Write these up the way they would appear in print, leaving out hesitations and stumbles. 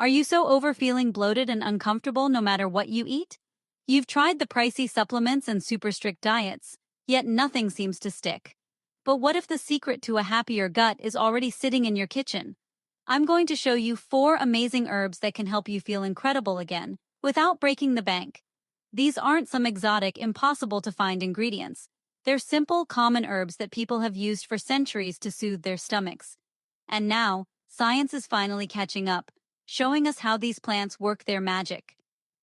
Are you so over feeling bloated and uncomfortable no matter what you eat? You've tried the pricey supplements and super strict diets, yet nothing seems to stick. But what if the secret to a happier gut is already sitting in your kitchen? I'm going to show you 4 amazing herbs that can help you feel incredible again, without breaking the bank. These aren't some exotic, impossible to find ingredients. They're simple, common herbs that people have used for centuries to soothe their stomachs. And now, science is finally catching up, showing us how these plants work their magic.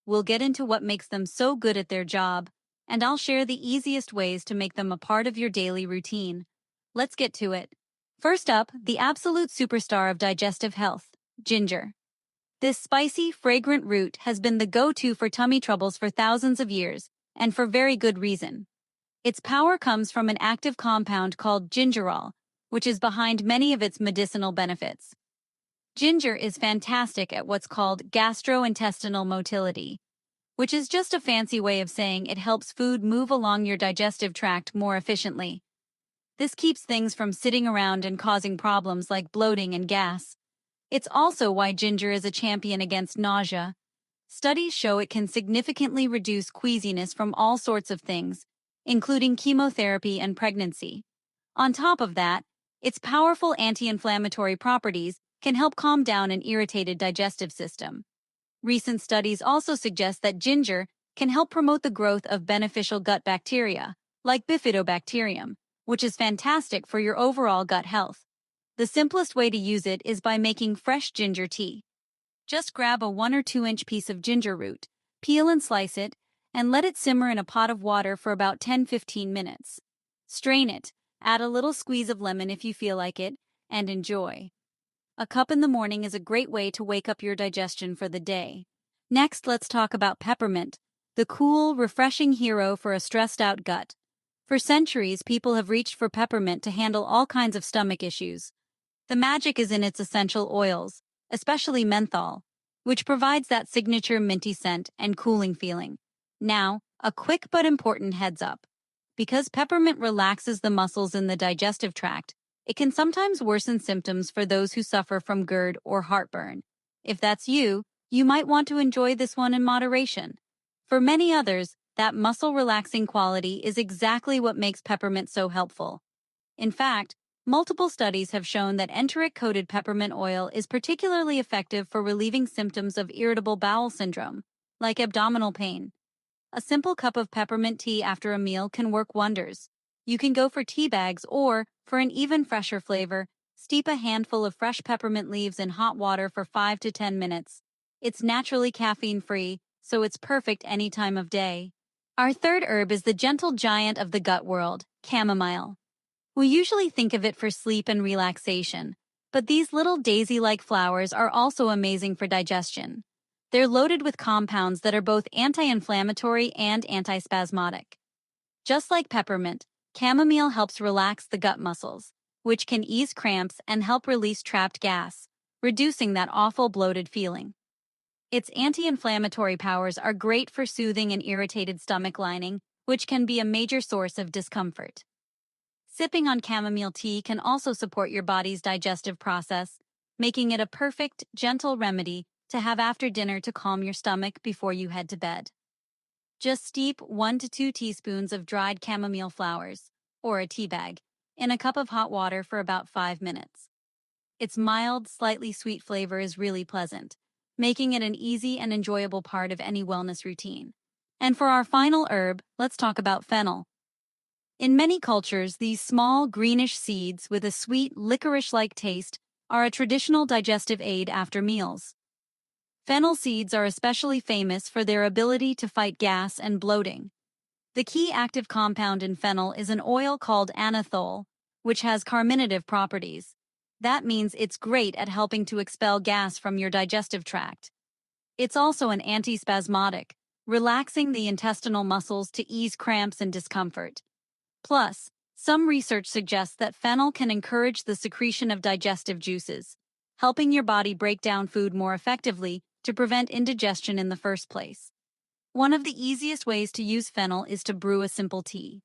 We'll get into what makes them so good at their job, and I'll share the easiest ways to make them a part of your daily routine. Let's get to it. First up, the absolute superstar of digestive health, ginger. This spicy, fragrant root has been the go-to for tummy troubles for thousands of years, and for very good reason. Its power comes from an active compound called gingerol, which is behind many of its medicinal benefits. Ginger is fantastic at what's called gastrointestinal motility, which is just a fancy way of saying it helps food move along your digestive tract more efficiently. This keeps things from sitting around and causing problems like bloating and gas. It's also why ginger is a champion against nausea. Studies show it can significantly reduce queasiness from all sorts of things, including chemotherapy and pregnancy. On top of that, its powerful anti-inflammatory properties can help calm down an irritated digestive system. Recent studies also suggest that ginger can help promote the growth of beneficial gut bacteria, like bifidobacterium, which is fantastic for your overall gut health. The simplest way to use it is by making fresh ginger tea. Just grab a 1 or 2 inch piece of ginger root, peel and slice it, and let it simmer in a pot of water for about 10-15 minutes. Strain it, add a little squeeze of lemon if you feel like it, and enjoy. A cup in the morning is a great way to wake up your digestion for the day. Next, let's talk about peppermint, the cool, refreshing hero for a stressed-out gut. For centuries, people have reached for peppermint to handle all kinds of stomach issues. The magic is in its essential oils, especially menthol, which provides that signature minty scent and cooling feeling. Now, a quick but important heads up. Because peppermint relaxes the muscles in the digestive tract, it can sometimes worsen symptoms for those who suffer from GERD or heartburn. If that's you, you might want to enjoy this one in moderation. For many others, that muscle-relaxing quality is exactly what makes peppermint so helpful. In fact, multiple studies have shown that enteric-coated peppermint oil is particularly effective for relieving symptoms of irritable bowel syndrome, like abdominal pain. A simple cup of peppermint tea after a meal can work wonders. You can go for tea bags or, for an even fresher flavor, steep a handful of fresh peppermint leaves in hot water for 5 to 10 minutes. It's naturally caffeine-free, so it's perfect any time of day. Our third herb is the gentle giant of the gut world, chamomile. We usually think of it for sleep and relaxation, but these little daisy-like flowers are also amazing for digestion. They're loaded with compounds that are both anti-inflammatory and antispasmodic. Just like peppermint, chamomile helps relax the gut muscles, which can ease cramps and help release trapped gas, reducing that awful bloated feeling. Its anti-inflammatory powers are great for soothing an irritated stomach lining, which can be a major source of discomfort. Sipping on chamomile tea can also support your body's digestive process, making it a perfect, gentle remedy to have after dinner to calm your stomach before you head to bed. Just steep 1 to 2 teaspoons of dried chamomile flowers, or a tea bag, in a cup of hot water for about 5 minutes. Its mild, slightly sweet flavor is really pleasant, making it an easy and enjoyable part of any wellness routine. And for our final herb, let's talk about fennel. In many cultures, these small, greenish seeds with a sweet, licorice-like taste are a traditional digestive aid after meals. Fennel seeds are especially famous for their ability to fight gas and bloating. The key active compound in fennel is an oil called anethole, which has carminative properties. That means it's great at helping to expel gas from your digestive tract. It's also an antispasmodic, relaxing the intestinal muscles to ease cramps and discomfort. Plus, some research suggests that fennel can encourage the secretion of digestive juices, helping your body break down food more effectively to prevent indigestion in the first place. One of the easiest ways to use fennel is to brew a simple tea.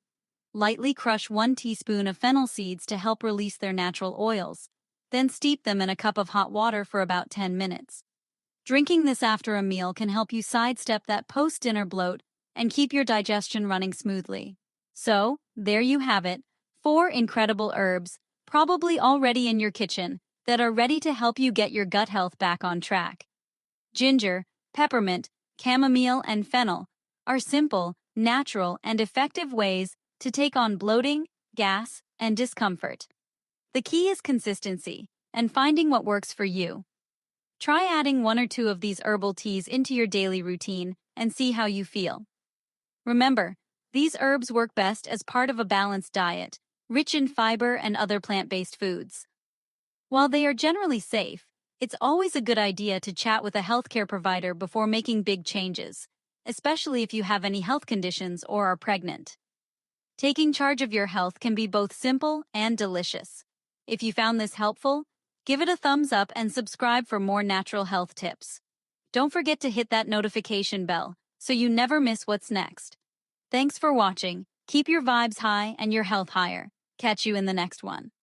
Lightly crush 1 teaspoon of fennel seeds to help release their natural oils, then steep them in a cup of hot water for about 10 minutes. Drinking this after a meal can help you sidestep that post-dinner bloat and keep your digestion running smoothly. So, there you have it, 4 incredible herbs, probably already in your kitchen, that are ready to help you get your gut health back on track. Ginger, peppermint, chamomile, and fennel are simple, natural, and effective ways to take on bloating, gas, and discomfort. The key is consistency and finding what works for you. Try adding 1 or 2 of these herbal teas into your daily routine and see how you feel. Remember, these herbs work best as part of a balanced diet, rich in fiber and other plant-based foods. While they are generally safe, it's always a good idea to chat with a healthcare provider before making big changes, especially if you have any health conditions or are pregnant. Taking charge of your health can be both simple and delicious. If you found this helpful, give it a thumbs up and subscribe for more natural health tips. Don't forget to hit that notification bell so you never miss what's next. Thanks for watching. Keep your vibes high and your health higher. Catch you in the next one.